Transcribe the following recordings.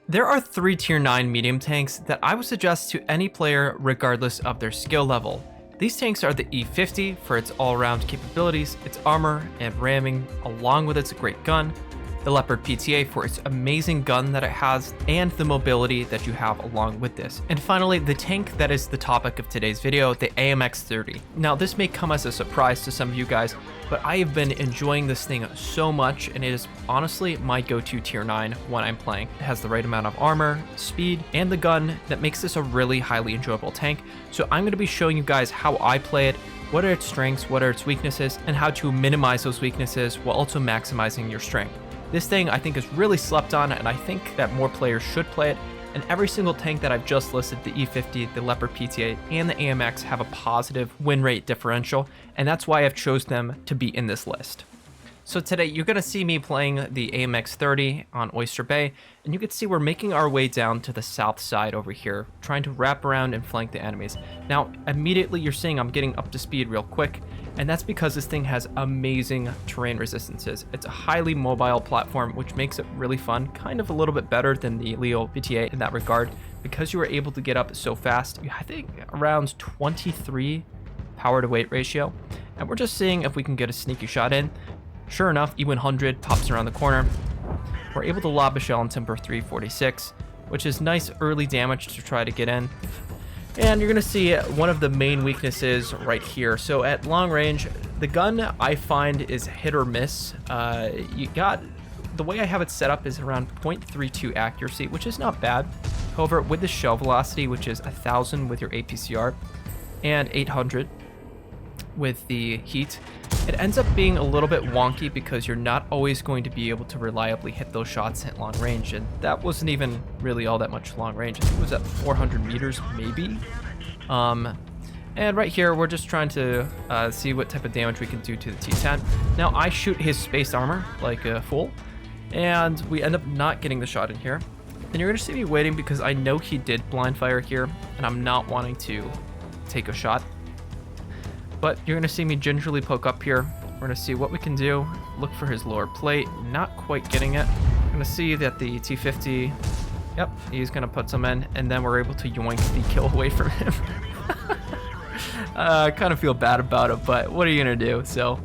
There are 3 tier 9 medium tanks that I would suggest to any player regardless of their skill level. These tanks are the E50 for its all-around capabilities, its armor and ramming, along with its great gun, the Leopard PTA for its amazing gun that it has, and the mobility that you have along with this. And finally, the tank that is the topic of today's video, the AMX-30. Now, this may come as a surprise to some of you guys, but I have been enjoying this thing so much, and it is honestly my go-to tier 9 when I'm playing. It has the right amount of armor, speed, and the gun that makes this a really highly enjoyable tank. So I'm going to be showing you guys how I play it, what are its strengths, what are its weaknesses, and how to minimize those weaknesses while also maximizing your strength. This thing I think is really slept on, and I think that more players should play it. And every single tank that I've just listed, the E50, the Leopard PTA, and the AMX have a positive win rate differential, and that's why I've chosen them to be in this list. So today you're going to see me playing the AMX-30 on Oyster Bay, and you can see we're making our way down to the south side over here, trying to wrap around and flank the enemies. Now immediately you're seeing I'm getting up to speed real quick, and that's because this thing has amazing terrain resistances. It's a highly mobile platform, which makes it really fun, kind of a little bit better than the Leo PTA in that regard, because you were able to get up so fast. I think around 23 power to weight ratio, and we're just seeing if we can get a sneaky shot in. Sure enough, E100 pops around the corner. We're able to lob a shell on Timber 346, which is nice early damage to try to get in. And you're going to see one of the main weaknesses right here. So at long range, the gun I find is hit or miss. The way I have it set up is around 0.32 accuracy, which is not bad. However, with the shell velocity, which is 1000 with your APCR and 800 with the heat, it ends up being a little bit wonky because you're not always going to be able to reliably hit those shots at long range, and that wasn't even really all that much long range. I think it was at 400 meters maybe. And right here we're just trying to see what type of damage we can do to the T10. Now I shoot his space armor like a fool, and we end up not getting the shot in here. And you're gonna see me waiting because I know he did blind fire here, and I'm not wanting to take a shot. But you're going to see me gingerly poke up here. We're going to see what we can do. Look for his lower plate. Not quite getting it. I'm going to see that the T50, yep, he's going to put some in. And then we're able to yoink the kill away from him. I kind of feel bad about it, but what are you going to do? So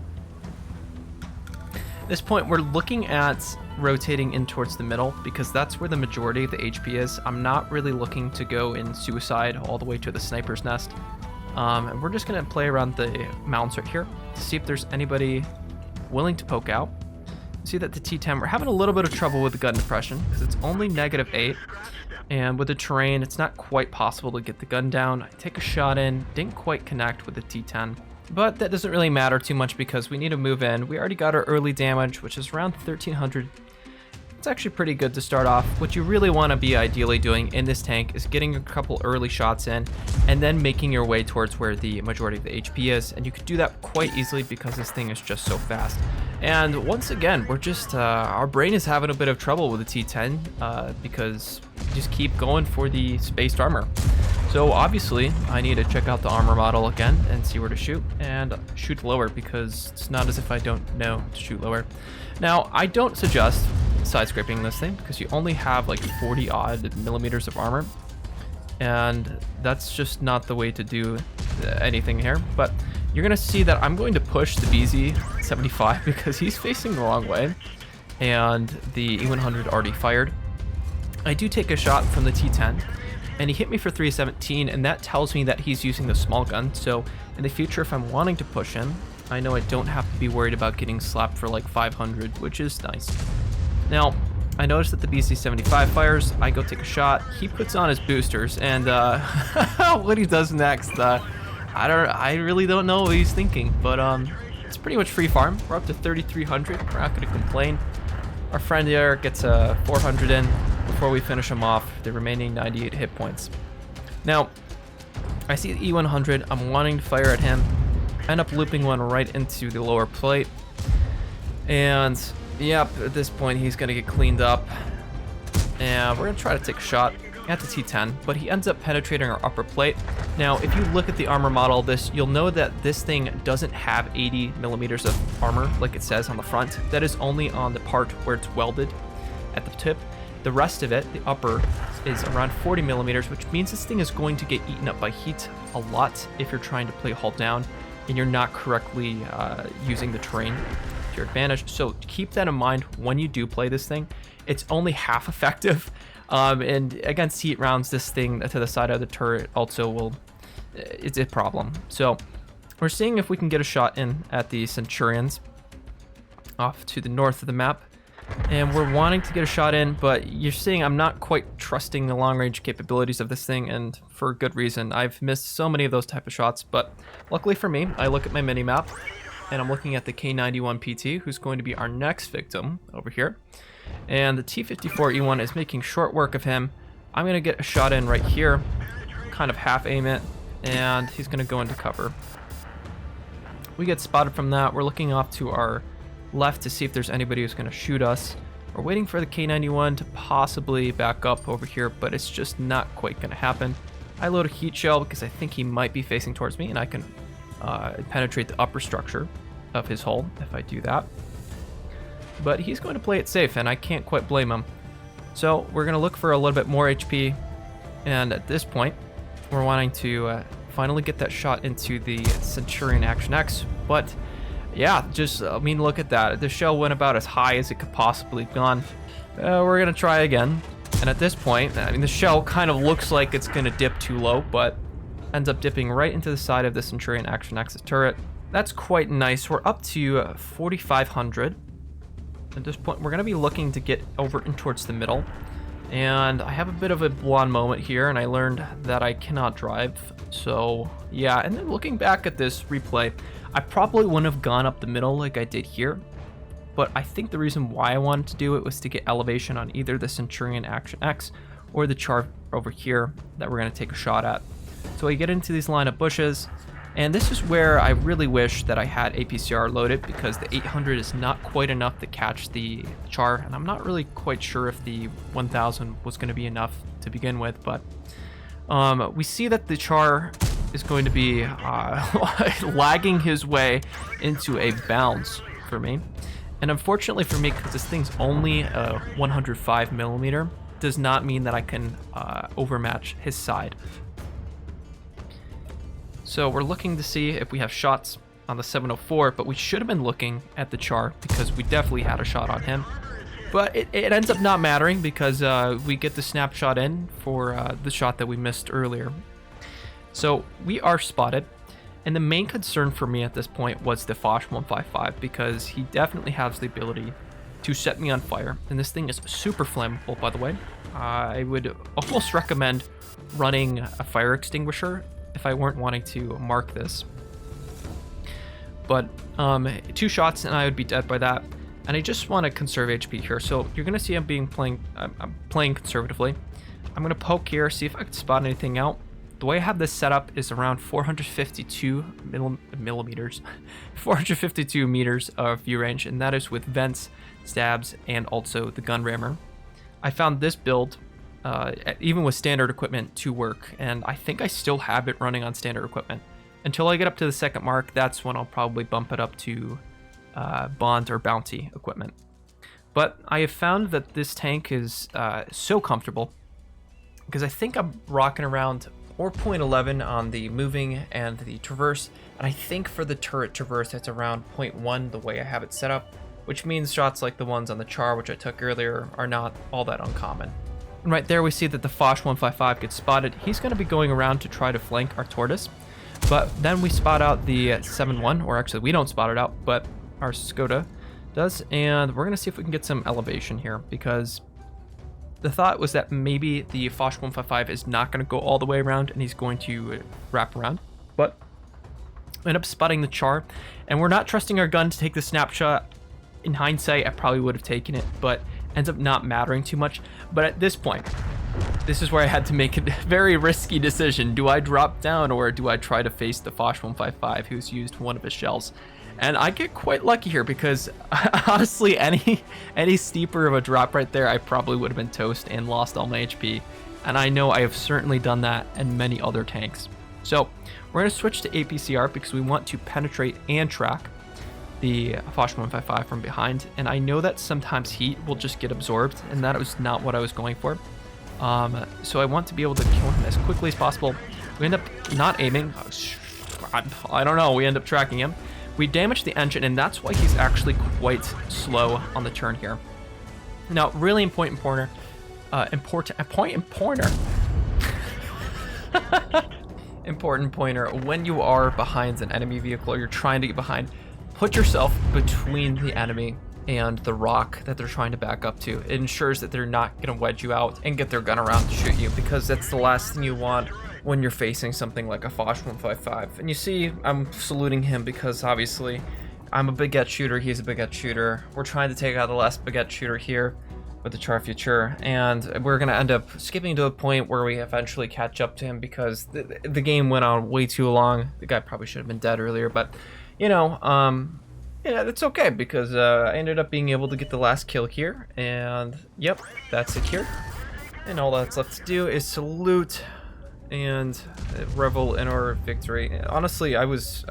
at this point, we're looking at rotating in towards the middle because that's where the majority of the HP is. I'm not really looking to go in suicide all the way to the sniper's nest. And we're just going to play around the mountains right here to see if there's anybody willing to poke out. See that the T10, we're having a little bit of trouble with the gun depression because it's only -8. And with the terrain, it's not quite possible to get the gun down. I take a shot in, didn't quite connect with the T10. But that doesn't really matter too much because we need to move in. We already got our early damage, which is around 1300. It's actually pretty good to start off. What you really want to be ideally doing in this tank is getting a couple early shots in and then making your way towards where the majority of the HP is, and you can do that quite easily because this thing is just so fast. And once again, we're just our brain is having a bit of trouble with the T10 because we just keep going for the spaced armor. So obviously I need to check out the armor model again and see where to shoot, and shoot lower because it's not as if I don't know to shoot lower. Now I don't suggest side scraping this thing because you only have like 40 odd millimeters of armor, and that's just not the way to do anything here. But you're gonna see that I'm going to push the BZ75 because he's facing the wrong way and the E100 already fired. I do take a shot from the T10 and he hit me for 317, and that tells me that he's using the small gun. So in the future, if I'm wanting to push him, I know I don't have to be worried about getting slapped for like 500, which is nice. Now, I noticed that the BC-75 fires. I go take a shot. He puts on his boosters, and what he does next, I really don't know what he's thinking. But it's pretty much free farm. We're up to 3,300. We're not going to complain. Our friend there gets a 400 in before we finish him off. The remaining 98 hit points. Now, I see the E100. I'm wanting to fire at him. End up looping one right into the lower plate, and yep, at this point he's gonna get cleaned up, and we're gonna try to take a shot at the T10, but he ends up penetrating our upper plate. Now if you look at the armor model of this, you'll know that this thing doesn't have 80 millimeters of armor like it says on the front. That is only on the part where it's welded at the tip, The rest of it, the upper, is around 40 millimeters, which means this thing is going to get eaten up by heat a lot if you're trying to play hull down and you're not correctly using the terrain to your advantage. So keep that in mind when you do play this thing. It's only half effective, and against heat rounds, this thing to the side of the turret also will, it's a problem. So we're seeing if we can get a shot in at the Centurions off to the north of the map. And we're wanting to get a shot in, but you're seeing I'm not quite trusting the long-range capabilities of this thing, and for good reason. I've missed so many of those type of shots, but luckily for me, I look at my mini-map, and I'm looking at the K91 PT, who's going to be our next victim over here. And the T-54E1 is making short work of him. I'm going to get a shot in right here, kind of half aim it, and he's going to go into cover. We get spotted from that. We're looking off to our left to see if there's anybody who's going to shoot us. We're waiting for the K91 to possibly back up over here, but it's just not quite going to happen. I load a heat shell because I think he might be facing towards me, and I can penetrate the upper structure of his hull if I do that. But he's going to play it safe, and I can't quite blame him. So we're going to look for a little bit more HP, and at this point, we're wanting to finally get that shot into the Centurion Action X, but yeah, just, I mean, look at that. The shell went about as high as it could possibly have gone. We're going to try again. And at this point, I mean, the shell kind of looks like it's going to dip too low, but ends up dipping right into the side of the Centurion Action X's turret. That's quite nice. We're up to 4,500. At this point, we're going to be looking to get over and towards the middle. And I have a bit of a blonde moment here, and I learned that I cannot drive. So, yeah, and then looking back at this replay, I probably wouldn't have gone up the middle like I did here, but I think the reason why I wanted to do it was to get elevation on either the Centurion Action X or the char over here that we're going to take a shot at. So I get into these line of bushes, and this is where I really wish that I had APCR loaded, because the 800 is not quite enough to catch the char, and I'm not really quite sure if the 1000 was going to be enough to begin with, but we see that the char is going to be lagging his way into a bounce for me. And unfortunately for me, because this thing's only a 105 millimeter, does not mean that I can overmatch his side. So we're looking to see if we have shots on the 704, but we should have been looking at the char because we definitely had a shot on him. But it ends up not mattering because we get the snapshot in for the shot that we missed earlier. So we are spotted, and the main concern for me at this point was the Foch 155, because he definitely has the ability to set me on fire, and this thing is super flammable, by the way. I would almost recommend running a fire extinguisher if I weren't wanting to mark this. But 2 shots and I would be dead by that, and I just want to conserve HP here. So you're going to see I'm playing conservatively. I'm going to poke here, see if I can spot anything out. The way I have this set up is around 452 millimeters, 452 meters of view range, and that is with vents, stabs, and also the gun rammer. I found this build, even with standard equipment, to work, and I think I still have it running on standard equipment. Until I get up to the second mark, that's when I'll probably bump it up to bond or bounty equipment. But I have found that this tank is so comfortable, because I think I'm rocking around 4.11 on the moving and the traverse, and I think for the turret traverse it's around 0.1 the way I have it set up, which means shots like the ones on the char which I took earlier are not all that uncommon. And right there we see that the Foch 155 gets spotted. He's going to be going around to try to flank our tortoise, but then we spot out the 7-1, or actually we don't spot it out, but our Skoda does, and we're going to see if we can get some elevation here, because the thought was that maybe the Foch 155 is not going to go all the way around and he's going to wrap around, but I end up spotting the char, and we're not trusting our gun to take the snapshot. In hindsight, I probably would have taken it, but ends up not mattering too much. But at this point, this is where I had to make a very risky decision. Do I drop down, or do I try to face the Foch 155 who's used one of his shells? And I get quite lucky here, because honestly, any steeper of a drop right there, I probably would have been toast and lost all my HP. And I know I have certainly done that in many other tanks. So we're going to switch to APCR because we want to penetrate and track. the Foch 155 from behind, and I know that sometimes heat will just get absorbed, and that was not what I was going for. So I want to be able to kill him as quickly as possible. We end up not aiming. I don't know. We end up tracking him. We damage the engine, and that's why he's actually quite slow on the turn here. Now, really important pointer. Important pointer. When you are behind an enemy vehicle, or you're trying to get behind, put yourself between the enemy and the rock that they're trying to back up to. It ensures that they're not going to wedge you out and get their gun around to shoot you, because that's the last thing you want when you're facing something like a Foch 155. And you see, I'm saluting him because obviously I'm a baguette shooter, he's a baguette shooter. We're trying to take out the last baguette shooter here with the Char Future, and we're going to end up skipping to a point where we eventually catch up to him because the game went on way too long. The guy probably should have been dead earlier, but you know, yeah, that's okay, because I ended up being able to get the last kill here, and yep, that's secure. And all that's left to do is salute and revel in our victory. Honestly, I was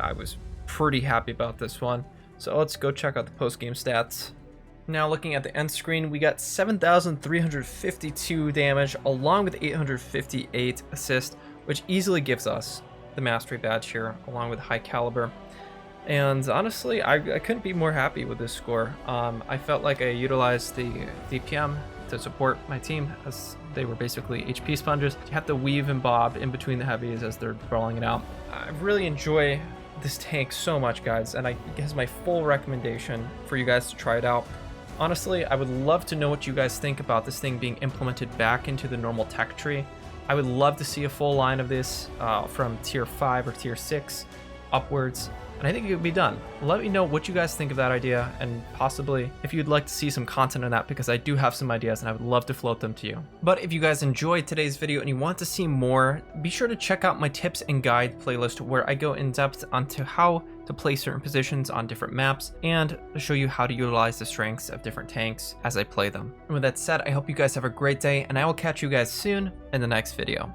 pretty happy about this one. So let's go check out the post-game stats. Now looking at the end screen, we got 7,352 damage along with 858 assist, which easily gives us the mastery badge here along with high caliber. And honestly, I couldn't be more happy with this score. I felt like I utilized the DPM to support my team, as they were basically HP sponges. You have to weave and bob in between the heavies as they're rolling it out. I really enjoy this tank so much, guys, and it has my full recommendation for you guys to try it out. Honestly, I would love to know what you guys think about this thing being implemented back into the normal tech tree. I would love to see a full line of this from tier 5 or tier 6 upwards. And I think it would be done. Let me know what you guys think of that idea, and possibly if you'd like to see some content on that, because I do have some ideas and I would love to float them to you. But if you guys enjoyed today's video and you want to see more, be sure to check out my tips and guide playlist, where I go in depth onto how to play certain positions on different maps and show you how to utilize the strengths of different tanks as I play them. And with that said, I hope you guys have a great day, and I will catch you guys soon in the next video.